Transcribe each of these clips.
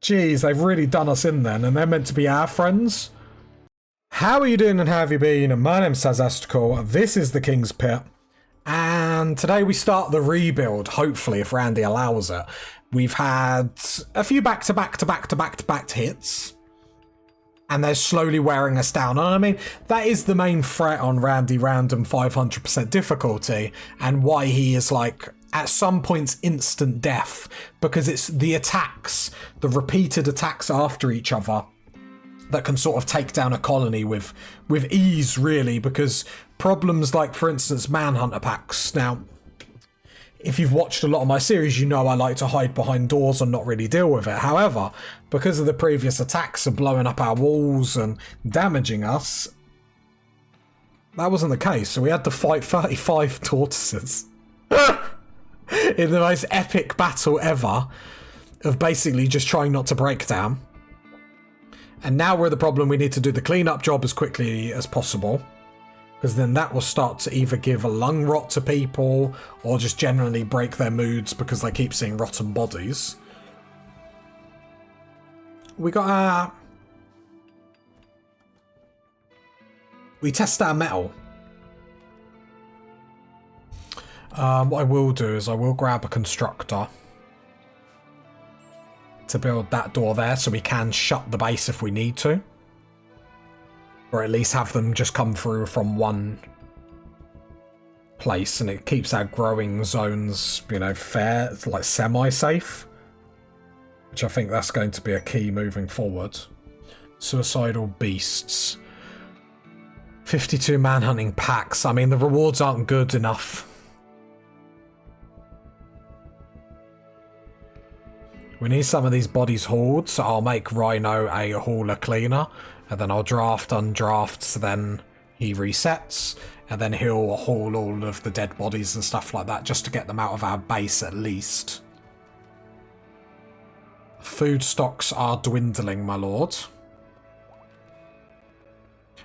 Jeez, they've really done us in then, and they're meant to be our friends. How are you doing and how have you been? My name's Sazastical, this is the King's Pit, and today we start the rebuild, hopefully, if Randy allows it. We've had a few back-to-back hits, and they're slowly wearing us down. And I mean, that is the main threat on Randy Random 500% difficulty, and why he is like, at some points, instant death, because it's the attacks, the repeated attacks after each other, that can sort of take down a colony with ease, really, because problems like, for instance, Manhunter packs. Now, if you've watched a lot of my series, you know I like to hide behind doors and not really deal with it. However, because of the previous attacks of blowing up our walls and damaging us, that wasn't the case. So we had to fight 35 tortoises in the most epic battle ever of basically just trying not to break down. And now we're the problem. We need to do the cleanup job as quickly as possible, because then that will start to either give a lung rot to people or just generally break their moods because they keep seeing rotten bodies. We got our... We test our metal. What I will do is I will grab a constructor to build that door there so we can shut the base if we need to. Or at least have them just come through from one place, and it keeps our growing zones, you know, fair, like semi-safe. Which I think that's going to be a key moving forward. Suicidal beasts. 52 manhunting packs. I mean, the rewards aren't good enough. We need some of these bodies hauled, so I'll make Rhino a hauler cleaner. And then I'll draft, undraft, so then he resets. And then he'll haul all of the dead bodies and stuff like that, just to get them out of our base at least. Food stocks are dwindling, my lord.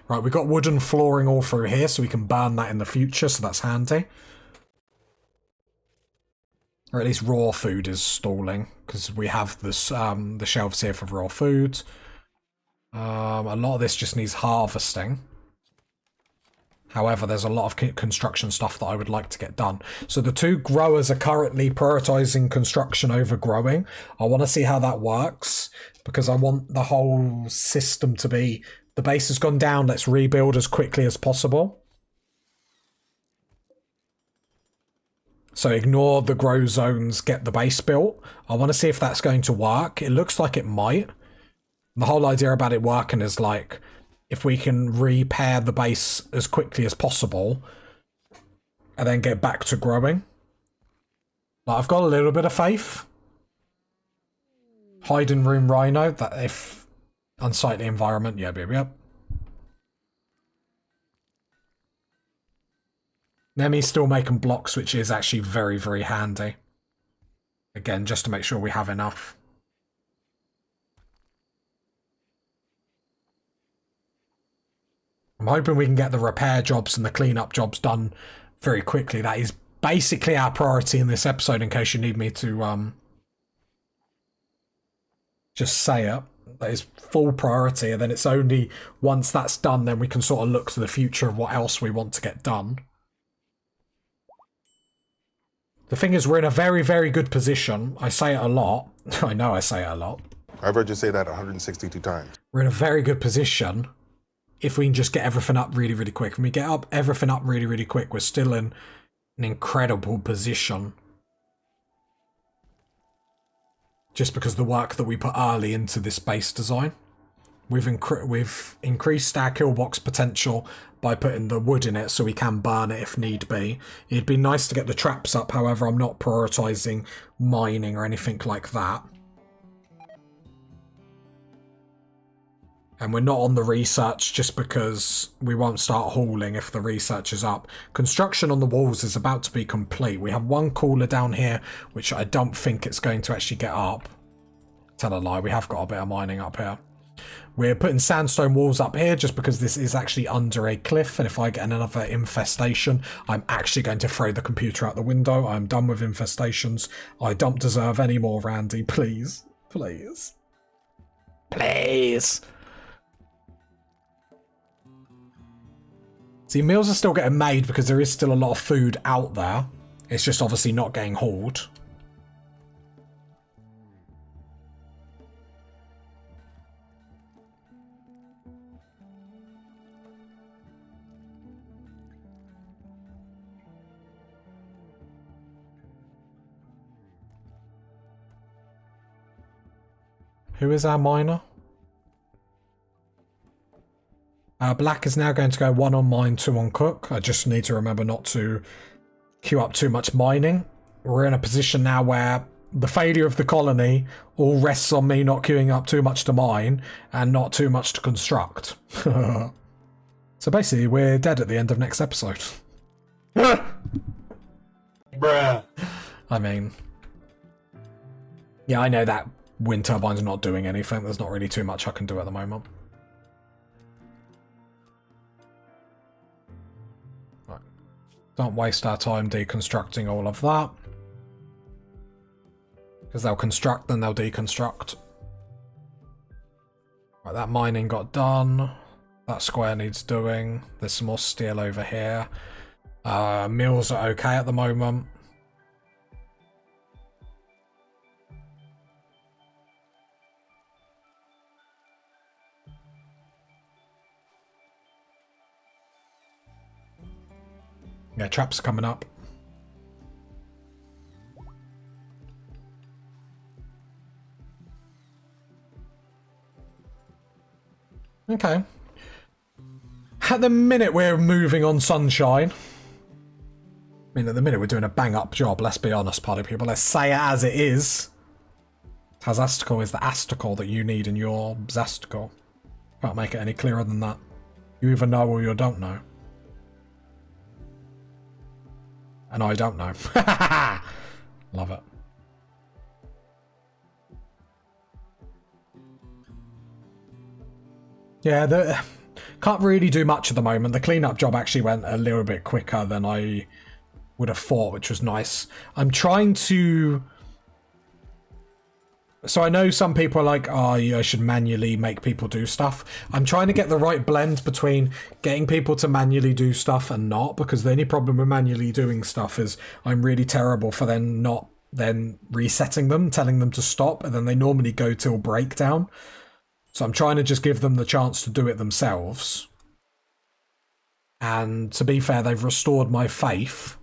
Right, we've got wooden flooring all through here, so we can burn that in the future, so that's handy. Or at least raw food is stalling, because we have this, the shelves here for raw food. A lot of this just needs harvesting. However, there's a lot of construction stuff that I would like to get done. So the two growers are currently prioritizing construction over growing. I want to see how that works, because I want the whole system to be, the base has gone down, let's rebuild as quickly as possible. So ignore the grow zones, get the base built. I want to see if that's going to work. It looks like it might. The whole idea about it working is like, if we can repair the base as quickly as possible and then get back to growing. Like, I've got a little bit of faith. Hiding room Rhino, that if unsightly environment, yep. Nemi's still making blocks, which is actually very, very handy. Again, just to make sure we have enough. I'm hoping we can get the repair jobs and the cleanup jobs done very quickly. That is basically our priority in this episode, in case you need me to just say it. That is full priority, and then it's only once that's done, then we can sort of look to the future of what else we want to get done. The thing is, we're in a very, very good position. I say it a lot. I know I say it a lot. I've heard you say that 162 times. We're in a very good position if we can just get everything up really, really quick. When we get everything up really, really quick, we're still in an incredible position. Just because of the work that we put early into this base design. We've increased our kill box potential by putting the wood in it so we can burn it if need be. It'd be nice to get the traps up, however, I'm not prioritising mining or anything like that. And we're not on the research just because we won't start hauling if the research is up. Construction on the walls is about to be complete. We have one cooler down here, which I don't think it's going to actually get up. Tell a lie, we have got a bit of mining up here. We're putting sandstone walls up here just because this is actually under a cliff, and if I get another infestation, I'm actually going to throw the computer out the window. I'm done with infestations. I don't deserve any more, Randy. Please. Please. Please. See, meals are still getting made because there is still a lot of food out there. It's just obviously not getting hauled. Who is our miner? Black is now going to go 1 on mine, 2 on cook. I just need to remember not to queue up too much mining. We're in a position now where the failure of the colony all rests on me not queuing up too much to mine and not too much to construct. So basically, we're dead at the end of next episode. Bruh. I mean, yeah, I know that wind turbine's not doing anything. There's not really too much I can do at the moment. Right. Don't waste our time deconstructing all of that. Because they'll construct, then they'll deconstruct. Right, that mining got done. That square needs doing. There's some more steel over here. Mills are okay at the moment. Yeah, traps are coming up. Okay. At the minute, we're moving on sunshine. I mean, at the minute, we're doing a bang-up job, let's be honest, party people. Let's say it as it is. Tazastical is the astical that you need in your zastical. Can't make it any clearer than that. You either know or you don't know. And I don't know. Love it. Yeah, can't really do much at the moment. The cleanup job actually went a little bit quicker than I would have thought, which was nice. I'm trying to... So I know some people are like, oh, I should manually make people do stuff. I'm trying to get the right blend between getting people to manually do stuff and not, because the only problem with manually doing stuff is I'm really terrible for then resetting them, telling them to stop, and then they normally go till breakdown. So I'm trying to just give them the chance to do it themselves. And to be fair, they've restored my faith.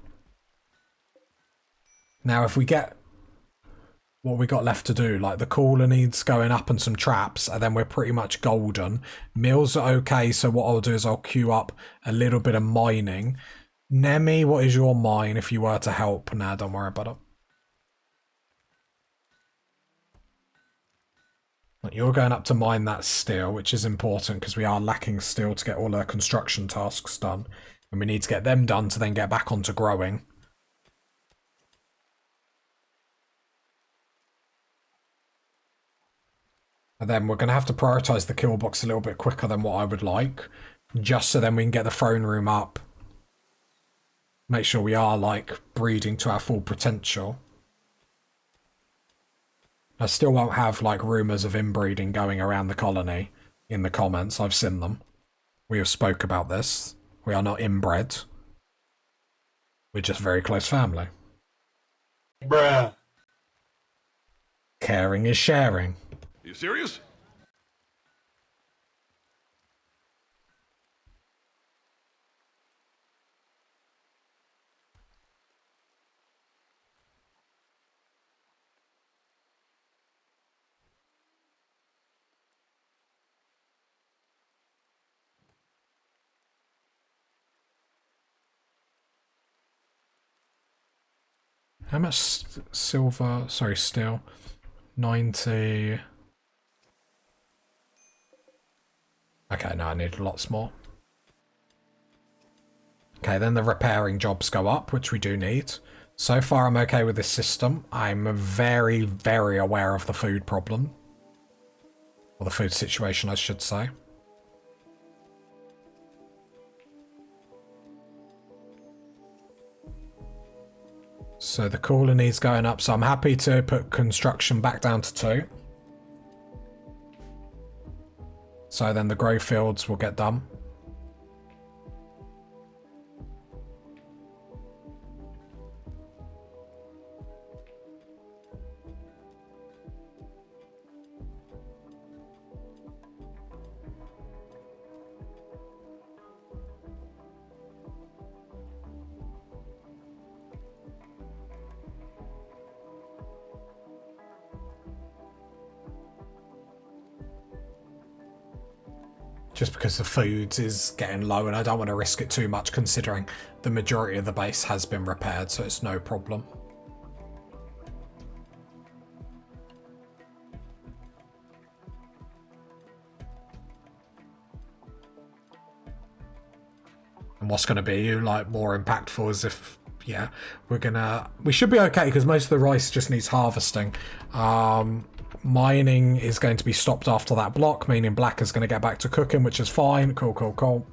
Now, if we get what we got left to do, like the cooler needs going up and some traps, and then we're pretty much golden. Mills are okay, so what I'll do is I'll queue up a little bit of mining. Nemi, what is your mine if you were to help? Nah, don't worry about it. You're going up to mine that steel, which is important because we are lacking steel to get all our construction tasks done. And we need to get them done to then get back onto growing. And then we're going to have to prioritise the kill box a little bit quicker than what I would like. Just so then we can get the throne room up. Make sure we are, like, breeding to our full potential. I still won't have, like, rumours of inbreeding going around the colony in the comments. I've seen them. We have spoke about this. We are not inbred. We're just very close family. Bruh. Caring is sharing. You serious? How much silver? Sorry, steel. 90. Okay, no, I need lots more. Okay, then the repairing jobs go up, which we do need. So far, I'm okay with this system. I'm very, very aware of the food problem. Or the food situation, I should say. So the cooler needs going up, so I'm happy to put construction back down to 2. So then the grow fields will get done. Just because the food is getting low and I don't want to risk it too much considering the majority of the base has been repaired, so it's no problem. And what's going to be like more impactful is if, yeah, we should be okay because most of the rice just needs harvesting. Mining is going to be stopped after that block, meaning black is going to get back to cooking, which is fine. Cool.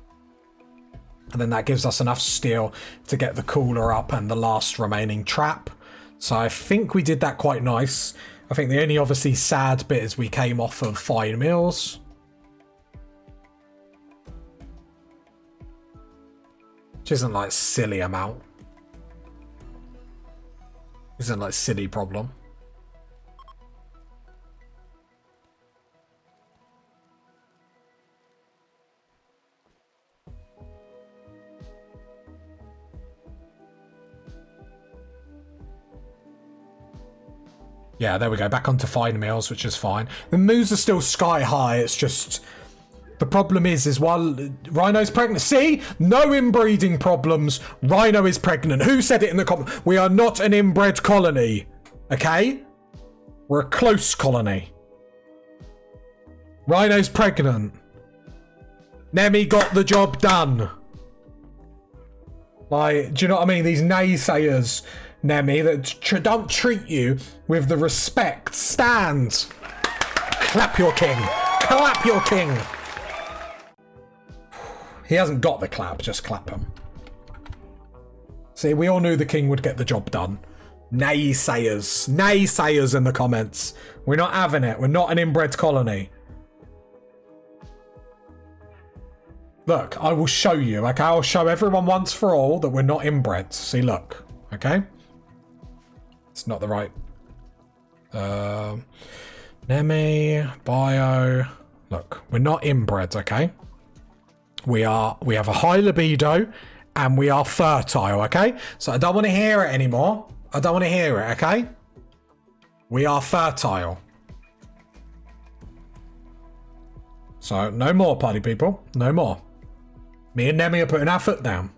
And then that gives us enough steel to get the cooler up and the last remaining trap. So I think we did that quite nice. I think the only obviously sad bit is we came off of fine meals. Which isn't like silly amount. Isn't like silly problem. Yeah, there we go. Back onto fine meals, which is fine. The moves are still sky high. It's just... The problem is while Rhino's pregnant... See? No inbreeding problems. Rhino is pregnant. Who said it in the comment? We are not an inbred colony. Okay? We're a close colony. Rhino's pregnant. Nemi got the job done. Like, do you know what I mean? These naysayers... Nemi, that don't treat you with the respect. Stand. Clap your king. Clap your king. He hasn't got the clap, just clap him. See, we all knew the king would get the job done. Naysayers. Naysayers in the comments. We're not having it. We're not an inbred colony. Look, I will show you. Okay, I'll show everyone once for all that we're not inbred. See, look. Okay? It's not the right. Nemi, bio. Look, we're not inbred, okay? We have a high libido and we are fertile, okay? So I don't want to hear it anymore. I don't want to hear it, okay? We are fertile. So no more, party people. No more. Me and Nemi are putting our foot down.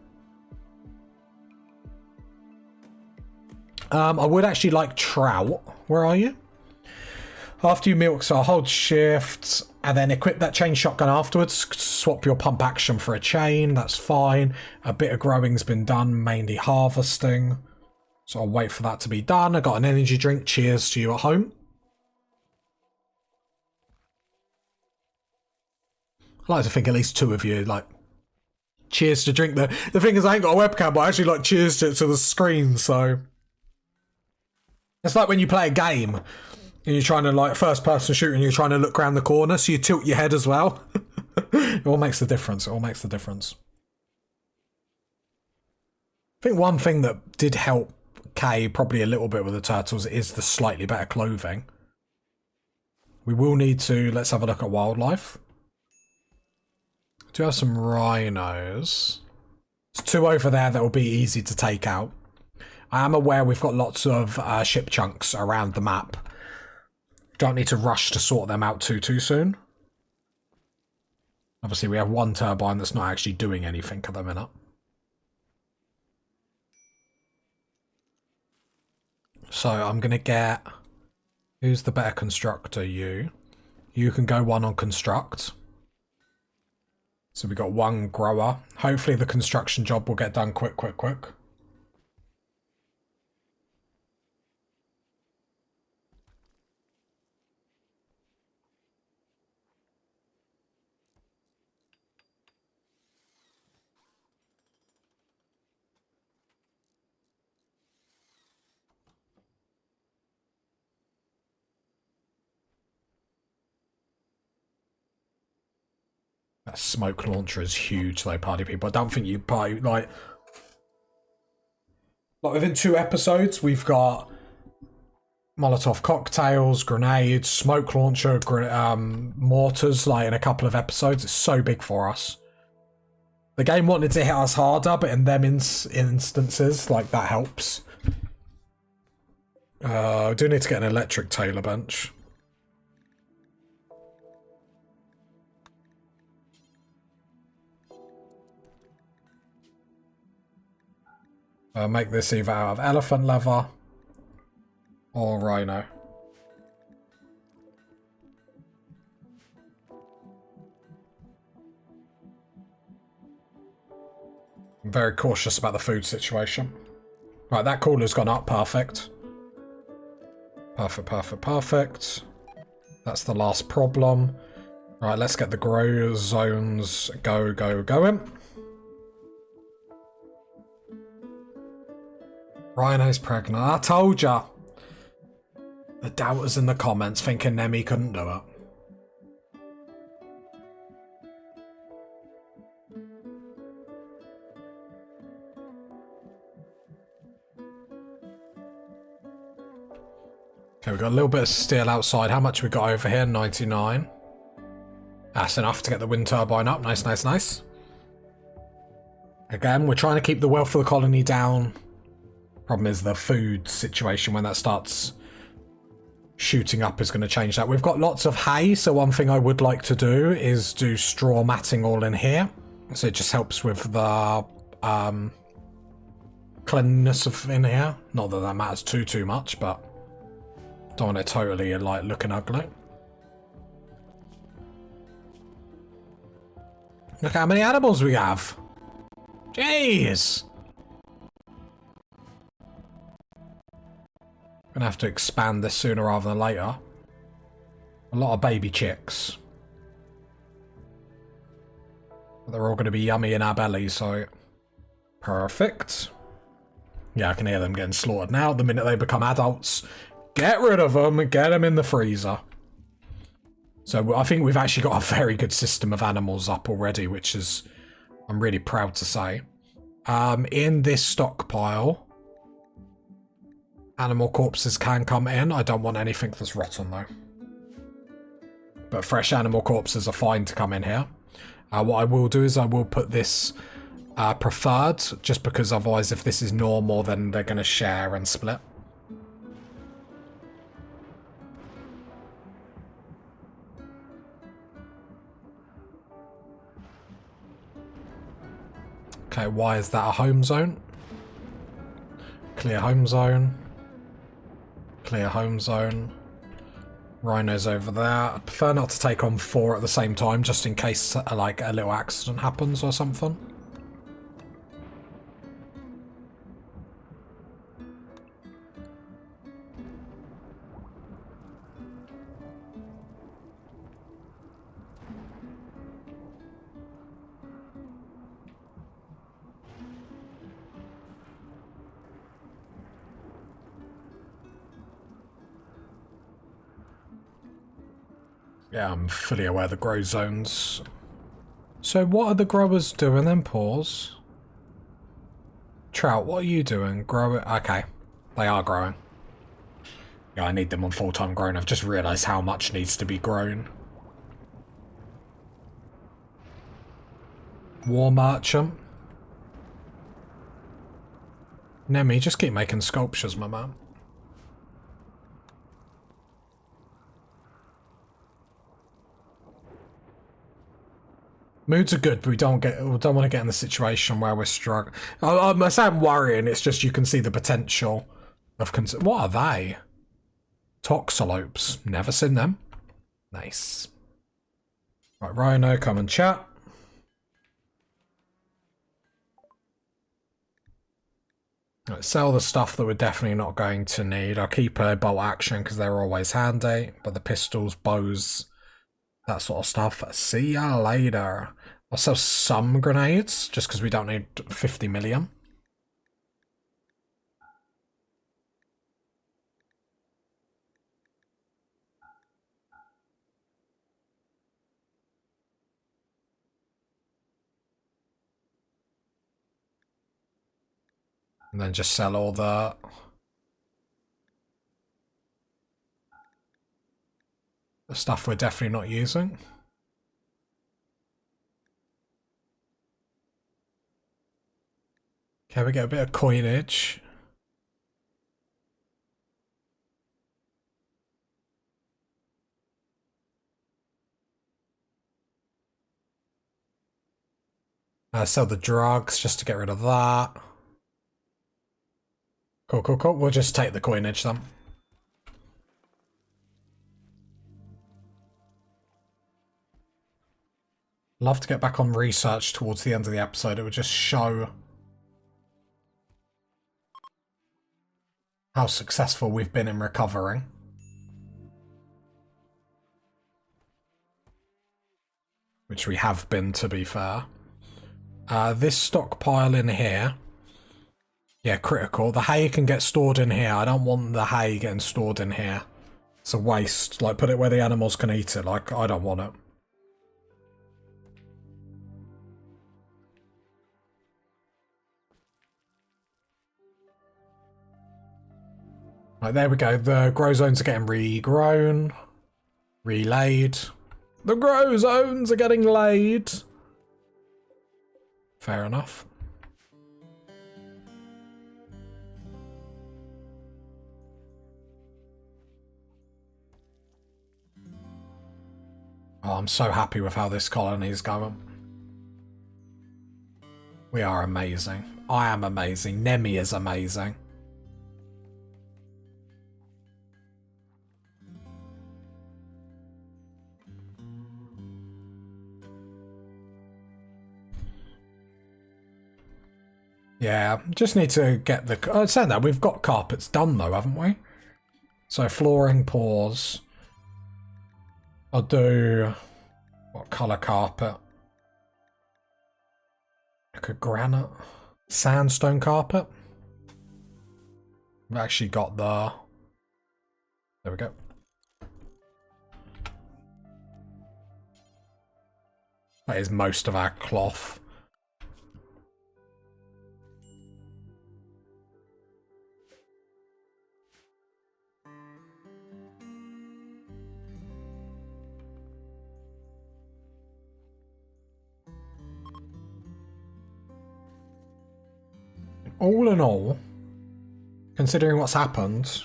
I would actually like trout. Where are you? After you milk, so I'll hold shift and then equip that chain shotgun afterwards. Swap your pump action for a chain. That's fine. A bit of growing's been done, mainly harvesting. So I'll wait for that to be done. I got an energy drink. Cheers to you at home. I like to think at least two of you like cheers to drink. The thing is, I ain't got a webcam, but I actually like cheers to the screen. So it's like when you play a game and you're trying to like first person shoot and you're trying to look around the corner, so you tilt your head as well. It all makes the difference. It all makes the difference. I think one thing that did help Kay probably a little bit with the turtles is the slightly better clothing. We will need to, let's have a look at wildlife. Do have some rhinos. There's two over there that will be easy to take out. I am aware we've got lots of ship chunks around the map. Don't need to rush to sort them out too soon. Obviously, we have one turbine that's not actually doing anything at the minute. So I'm going to get... Who's the better constructor? You. You can go one on construct. So we got one grower. Hopefully the construction job will get done quick. That smoke launcher is huge, though, party people. I don't think you buy, like within 2 episodes, we've got Molotov cocktails, grenades, smoke launcher, mortars, like in a couple of episodes. It's so big for us. The game wanted to hit us harder, but in them instances, like, that helps. I do need to get an electric tailor bench. Make this either out of elephant leather or rhino. I'm very cautious about the food situation. Right, that cooler's gone up. Perfect. Perfect, perfect, perfect. That's the last problem. Right, let's get the grow zones going. Rhino's pregnant. I told ya. The doubters in the comments thinking Nemi couldn't do it. Okay, we've got a little bit of steel outside. How much we got over here? 99. That's enough to get the wind turbine up. Nice, nice, nice. Again, we're trying to keep the wealth of the colony down. Problem is the food situation. When that starts shooting up is going to change that. We've got lots of hay, so one thing I would like to do is do straw matting all in here. So it just helps with the cleanliness of in here. Not that that matters too much, but don't want it totally like looking ugly. Look how many animals we have. Jeez. Gonna have to expand this sooner rather than later. A lot of baby chicks. But they're all going to be yummy in our bellies, so perfect. Yeah, I can hear them getting slaughtered now. The minute they become adults, get rid of them and get them in the freezer. So I think we've actually got a very good system of animals up already, which is, I'm really proud to say. In this stockpile, animal corpses can come in. I don't want anything that's rotten though. But fresh animal corpses are fine to come in here. What I will do is I will put this preferred, just because otherwise if this is normal then they're going to share and split. Okay, why is that a home zone? Clear home zone. Clear home zone. Rhinos over there. I prefer not to take on 4 at the same time, just in case like a little accident happens or something. Yeah, I'm fully aware of the grow zones. So what are the growers doing then? Pause. Trout, what are you doing? Grow it. Okay. They are growing. Yeah, I need them on full-time grown. I've just realised how much needs to be grown. War merchant. Nemi, just keep making sculptures, my man. Moods are good, but we don't want to get in the situation where we're struggling. I say I'm worrying. It's just you can see the potential of. What are they? Toxalopes. Never seen them. Nice. Right, Rhino, come and chat. Right, sell the stuff that we're definitely not going to need. I'll keep a bolt action because they're always handy. But the pistols, bows, that sort of stuff. See ya later. I'll sell some grenades, just because we don't need 50 million. And then just sell all the... stuff we're definitely not using. Okay, we get a bit of coinage. Sell the drugs just to get rid of that. Cool, cool, cool. We'll just take the coinage then. Love to get back on research towards the end of the episode. It would just show how successful we've been in recovering. Which we have been, to be fair. This stockpile in here. Yeah, critical. The hay can get stored in here. I don't want the hay getting stored in here. It's a waste. Like, put it where the animals can eat it. Like, I don't want it. Right, there we go. The grow zones are getting regrown. Relayed. The grow zones are getting laid. Fair enough. Oh, I'm so happy with how this colony is going. We are amazing. I am amazing. Nemi is amazing. Yeah, just need to get the... saying that, we've got carpets done though, haven't we? So flooring, pause. I'll do... what colour carpet? Like a granite? Sandstone carpet? We've actually got the... there we go. That is most of our cloth. All in all, considering what's happened,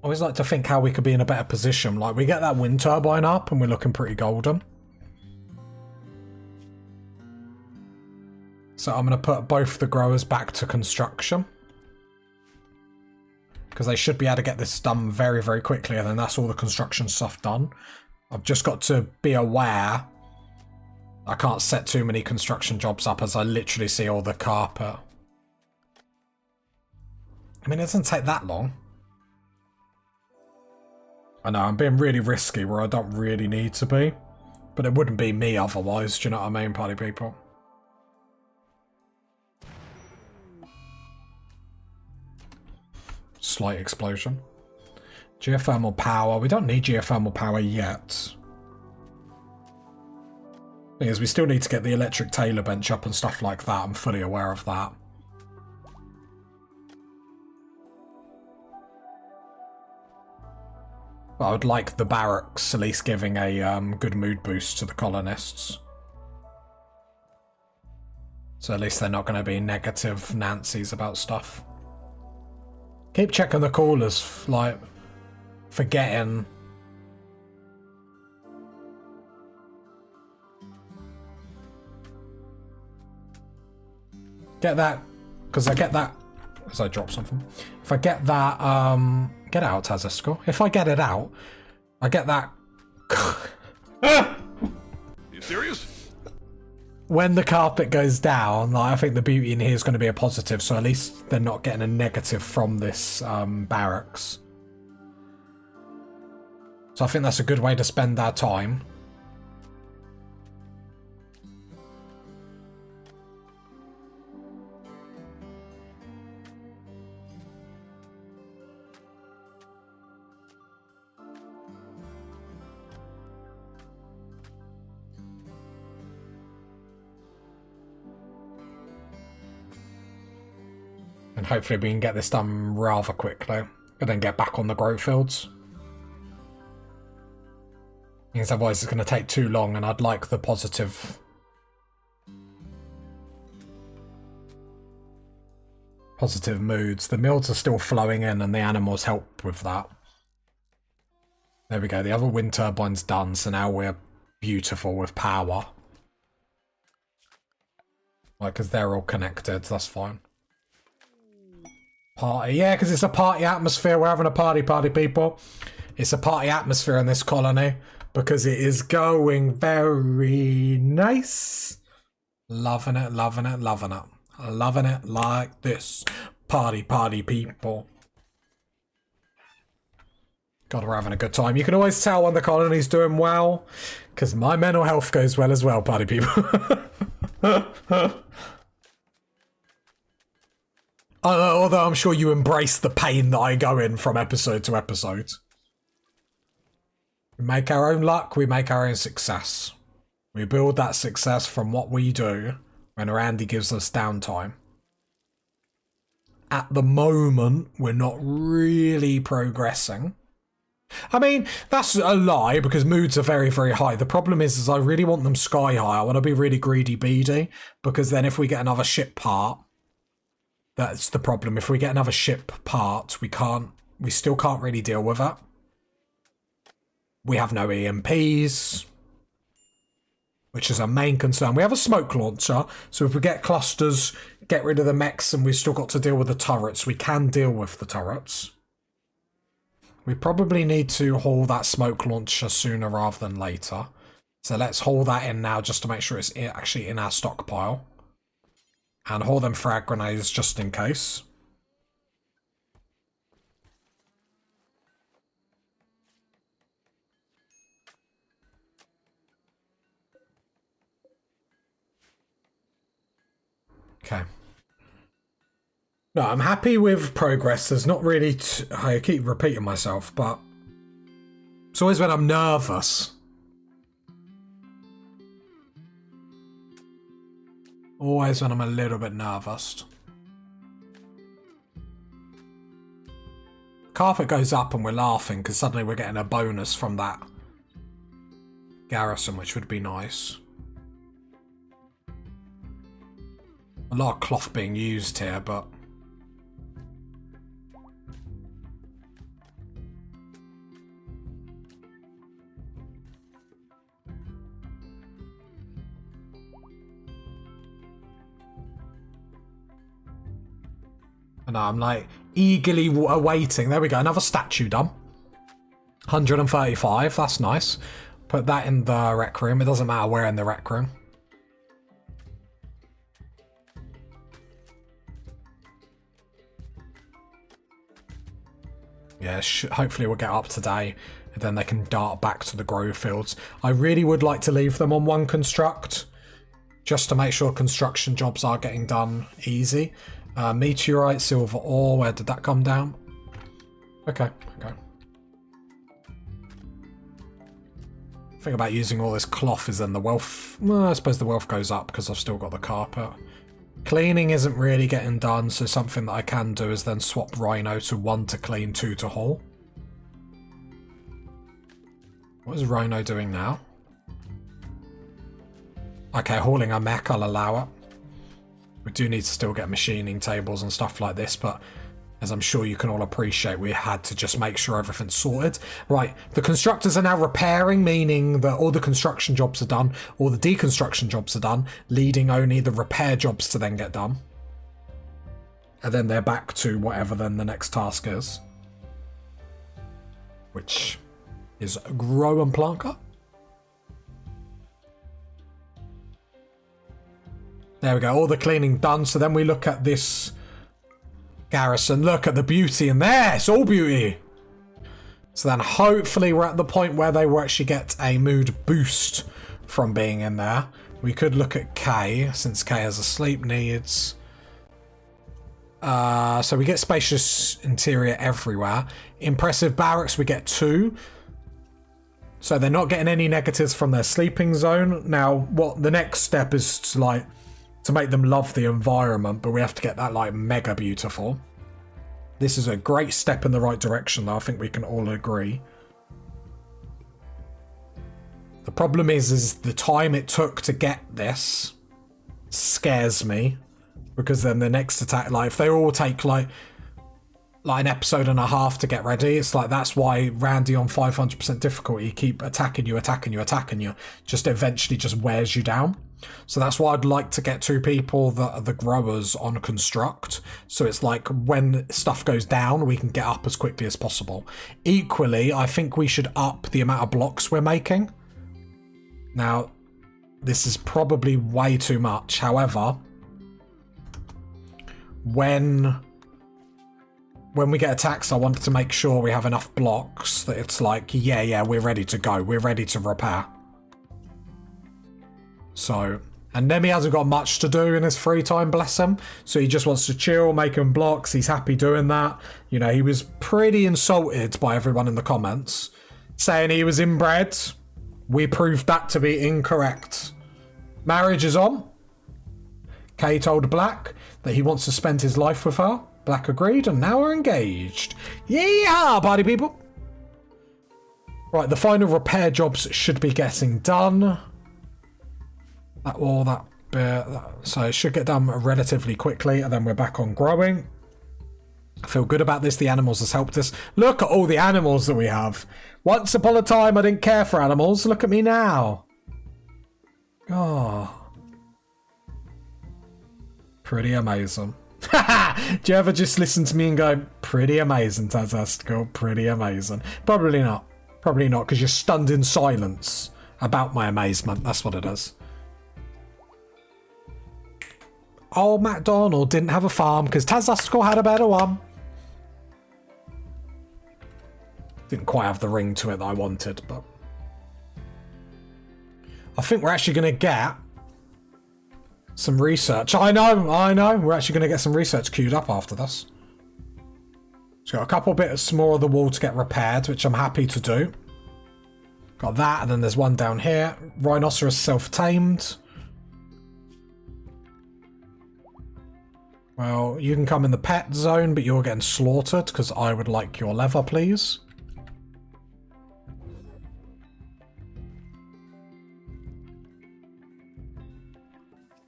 I always like to think how we could be in a better position. Like, we get that wind turbine up and we're looking pretty golden. So I'm going to put both the growers back to construction. Because they should be able to get this done very, very quickly, and then that's all the construction stuff done. I've just got to be aware I can't set too many construction jobs up as I literally see all the carpet. I mean, it doesn't take that long. I know, I'm being really risky where I don't really need to be. But it wouldn't be me otherwise, do you know what I mean, party people? Slight explosion. Geothermal power. We don't need geothermal power yet. Thing is, we still need to get the electric tailor bench up and stuff like that. I'm fully aware of that. But I would like the barracks at least giving a good mood boost to the colonists. So at least they're not going to be negative Nancy's about stuff. Keep checking the callers, like, forgetting. Get that, because I get that, as I drop something. If I get that, get out, Tazisco. If I get it out, I get that. You serious? When the carpet goes down, like, I think the beauty in here is going to be a positive, so at least they're not getting a negative from this barracks. So I think that's a good way to spend our time. And hopefully we can get this done rather quickly. And then get back on the grow fields. Because otherwise it's going to take too long, and I'd like the positive moods. The meals are still flowing in and the animals help with that. There we go, the other wind turbine's done, so now we're beautiful with power. Like, because they're all connected, that's fine. Party, yeah, because it's a party atmosphere. We're having a party, people. It's a party atmosphere in this colony because it is going very nice. Loving it, loving it, loving it. Loving it like this. Party, people. God, we're having a good time. You can always tell when the colony's doing well because my mental health goes well as well, party people. Although I'm sure you embrace the pain that I go in from episode to episode. We make our own luck, we make our own success. We build that success from what we do when Randy gives us downtime. At the moment, we're not really progressing. I mean, that's a lie because moods are very, very high. The problem is I really want them sky high. I want to be really greedy beady because then if we get another ship part, that's the problem. If we get another ship part, we still can't really deal with it. We have no EMPs, which is our main concern. We have a smoke launcher, so if we get clusters, get rid of the mechs, and we've still got to deal with the turrets, we can deal with the turrets. We probably need to haul that smoke launcher sooner rather than later. So let's haul that in now just to make sure it's actually in our stockpile. And haul them frag grenades just in case. Okay. No, I'm happy with progress. There's not really... I keep repeating myself, but... It's always when I'm nervous. Always when I'm a little bit nervous. Carpet goes up and we're laughing because suddenly we're getting a bonus from that garrison, which would be nice. A lot of cloth being used here, but... And I'm like eagerly awaiting. There we go, another statue done. 135, that's nice. Put that in the rec room. It doesn't matter where in the rec room. Yeah, hopefully we'll get up today and then they can dart back to the grow fields. I really would like to leave them on one construct just to make sure construction jobs are getting done easy. Meteorite, silver ore, where did that come down? Okay. The thing about using all this cloth is then the wealth... Well, I suppose the wealth goes up because I've still got the carpet. Cleaning isn't really getting done, so something that I can do is then swap Rhino to 1 to clean, 2 to haul. What is Rhino doing now? Okay, hauling a mech, I'll allow it. We do need to still get machining tables and stuff like this, but as I'm sure you can all appreciate, we had to just make sure everything's sorted. Right, the constructors are now repairing, meaning that all the construction jobs are done, all the deconstruction jobs are done, leading only the repair jobs to then get done. And then they're back to whatever then the next task is. Which is grow and planter. There we go, all the cleaning done. So then we look at this garrison. Look at the beauty in there. It's all beauty. So then hopefully we're at the point where they will actually get a mood boost from being in there. We could look at K, since K has a sleep needs. So we get spacious interior everywhere. Impressive barracks, we get 2. So they're not getting any negatives from their sleeping zone. Now, what the next step is to to make them love the environment, but we have to get that like mega beautiful. This is a great step in the right direction, though. I think we can all agree. The problem is the time it took to get this scares me, because then the next attack, like if they all take like an episode and a half to get ready, it's like that's why Randy on 500% difficulty keep attacking you, just eventually just wears you down. So that's why I'd like to get 2 people that are the growers on construct, so it's like when stuff goes down we can get up as quickly as possible. Equally, I think we should up the amount of blocks we're making. Now this is probably way too much, however, when we get attacks, I wanted to make sure we have enough blocks that it's like, yeah, we're ready to go. We're ready to repair. So, and Nemi hasn't got much to do in his free time, bless him. So he just wants to chill, making blocks. He's happy doing that. You know, he was pretty insulted by everyone in the comments, saying he was inbred. We proved that to be incorrect. Marriage is on. Kay told Black that he wants to spend his life with her. Black agreed, and now we're engaged. Yeehaw, party people! Right, the final repair jobs should be getting done. That bit. So it should get done relatively quickly, and then we're back on growing. I feel good about this. The animals has helped us. Look at all the animals that we have. Once upon a time, I didn't care for animals. Look at me now. Oh. Pretty amazing. Do you ever just listen to me and go, pretty amazing, Tazastical, pretty amazing? Probably not. Probably not, because you're stunned in silence about my amazement. That's what it is. Old MacDonald didn't have a farm because Tazastical had a better one. Didn't quite have the ring to it that I wanted, but I think we're actually going to get some research. I know. We're actually going to get some research queued up after this. So got a couple bits more of the wall to get repaired, which I'm happy to do. Got that, and then there's one down here. Rhinoceros self-tamed. Well, you can come in the pet zone, but you're getting slaughtered because I would like your leather, please.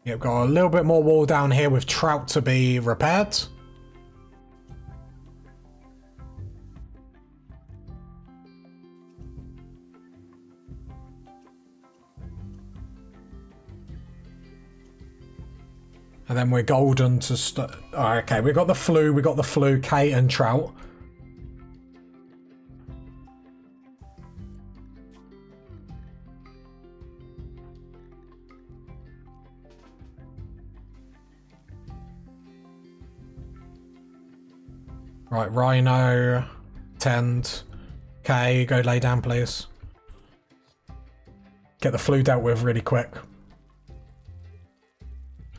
Yep, got a little bit more wall down here with trout to be repaired. And then we're golden to okay, we got the flu, Kate and trout. Right, Rhino, tend. Okay, go lay down, please. Get the flu dealt with really quick.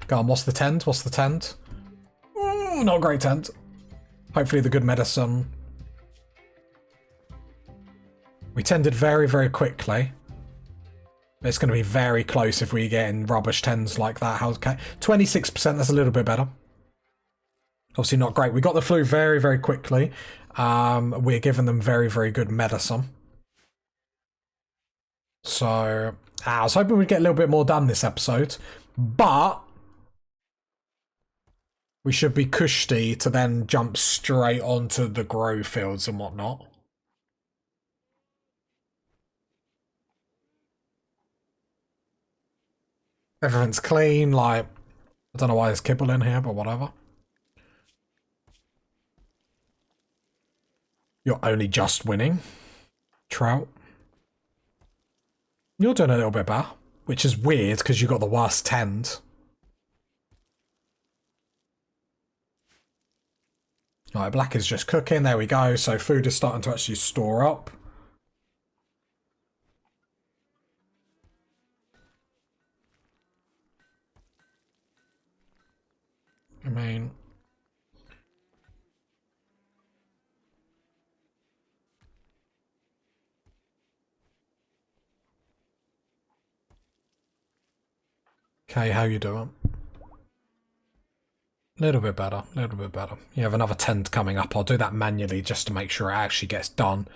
Go on, what's the tend? What's the tend? Ooh, not a great tend. Hopefully the good medicine. We tended very, very quickly. It's going to be very close if we get in rubbish tends like that. How's okay? 26%, that's a little bit better. Obviously not great. We got the flu very, very quickly. We're giving them very, very good medicine. So, I was hoping we'd get a little bit more done this episode. But we should be cushy to then jump straight onto the grow fields and whatnot. Everything's clean, like, I don't know why there's kibble in here, but whatever. You're only just winning, Trout. You're doing a little bit better, which is weird because you got the worst tend. Alright, Black is just cooking. There we go. So food is starting to actually store up. I mean, okay, how you doing? Little bit better, little bit better. You have another tent coming up. I'll do that manually just to make sure it actually gets done.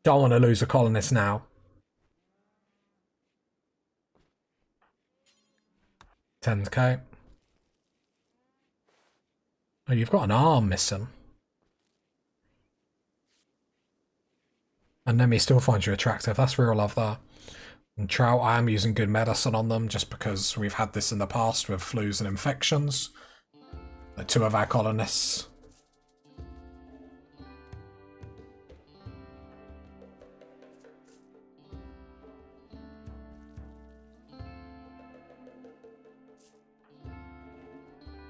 Don't want to lose a colonist now. 10k. Oh, you've got an arm missing. And Nemi still finds you attractive. That's real love there. And Trout, I am using good medicine on them just because we've had this in the past with flus and infections. Like 2 of our colonists.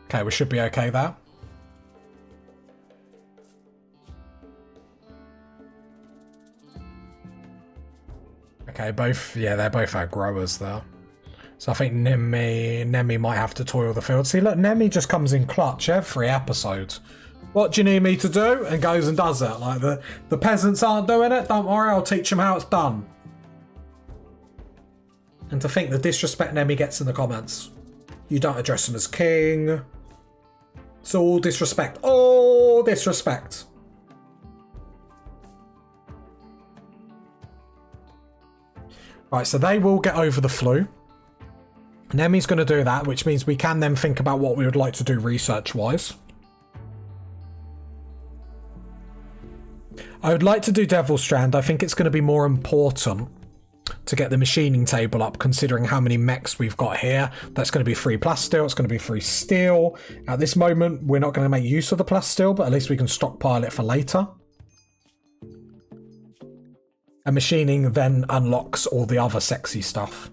Okay, we should be okay there. Okay, both, yeah, they're both our growers there. So I think Nemi might have to toil the field. See, look, Nemi just comes in clutch every episode. What do you need me to do? And goes and does it. Like, the peasants aren't doing it, don't worry, I'll teach them how it's done. And to think the disrespect Nemi gets in the comments. You don't address him as king. It's all disrespect. All disrespect. Right, so they will get over the flu. Nemi's going to do that, which means we can then think about what we would like to do research-wise. I would like to do Devil's Strand. I think it's going to be more important to get the machining table up, considering how many mechs we've got here. That's going to be free plasteel. It's going to be free steel. At this moment, we're not going to make use of the plasteel, but at least we can stockpile it for later. And machining then unlocks all the other sexy stuff.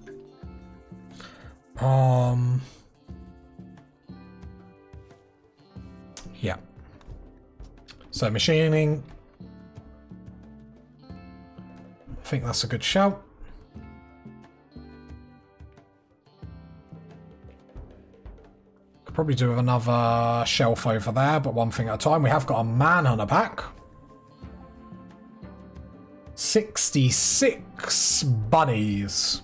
Yeah. So machining. I think that's a good shout. Could probably do with another shelf over there, but one thing at a time. We have got a Manhunter pack. 66 bunnies.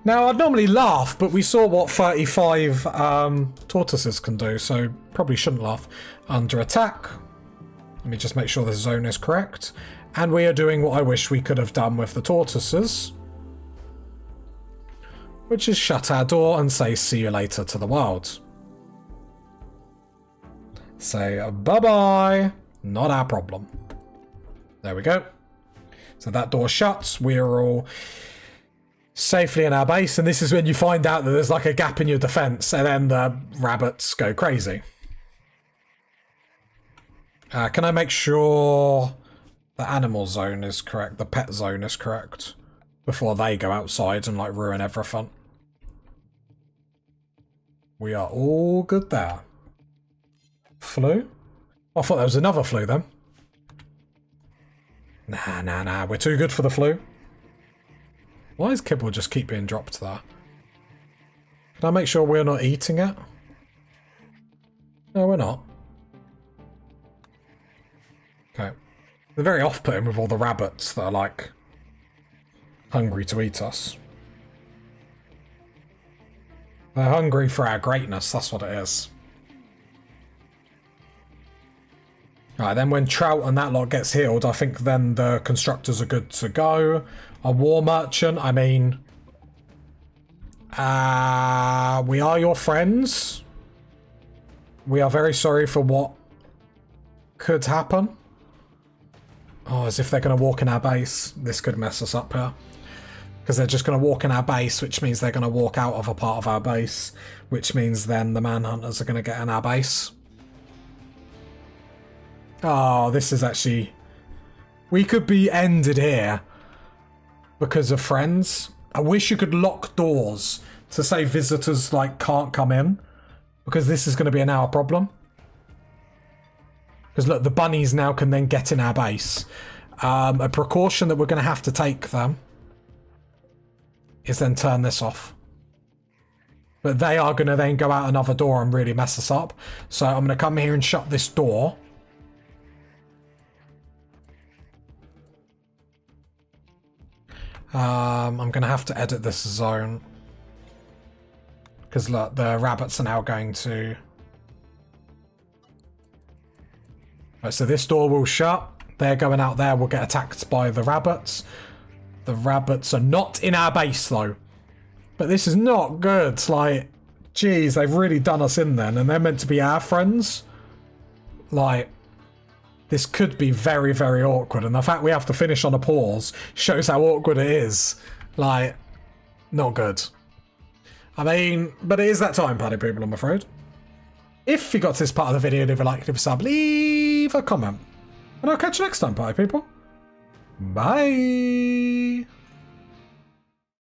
Now, I'd normally laugh, but we saw what 35 tortoises can do, so probably shouldn't laugh. Under attack. Let me just make sure the zone is correct. And we are doing what I wish we could have done with the tortoises, which is shut our door and say see you later to the world. Say bye-bye. Not our problem. There we go. So that door shuts. We are all safely in our base, and this is when you find out that there's like a gap in your defense, and then the rabbits go crazy. Can I make sure the animal zone is correct, the pet zone is correct, before they go outside and like ruin everything? We are all good there. Flu? I thought there was another flu then. Nah, we're too good for the flu. Why does kibble just keep being dropped there? Can I make sure we're not eating it? No, we're not. Okay. They're very off-putting with all the rabbits that are like hungry to eat us. They're hungry for our greatness, that's what it is. Alright, then when Trout and that lot gets healed, I think then the constructors are good to go. A war merchant, I mean... we are your friends. We are very sorry for what could happen. Oh, as if they're going to walk in our base. This could mess us up here. Because they're just going to walk in our base, which means they're going to walk out of a part of our base. Which means then the Manhunters are going to get in our base. Oh, this is actually... We could be ended here because of friends. I wish you could lock doors to say visitors like can't come in, because this is going to be an hour problem. Because look, the bunnies now can then get in our base. A precaution that we're going to have to take them is then turn this off. But they are going to then go out another door and really mess us up. So I'm going to come here and shut this door. I'm going to have to edit this zone. Because look, the rabbits are now going to Right, so this door will shut. They're going out there. We'll get attacked by the rabbits. The rabbits are not in our base, though. But this is not good. Like, geez, they've really done us in then. And they're meant to be our friends. Like, this could be very, very awkward. And the fact we have to finish on a pause shows how awkward it is. Like, not good. I mean, but it is that time, party people, I'm afraid. If you got to this part of the video, leave a like, leave a sub, leave a comment. And I'll catch you next time, party people. Bye.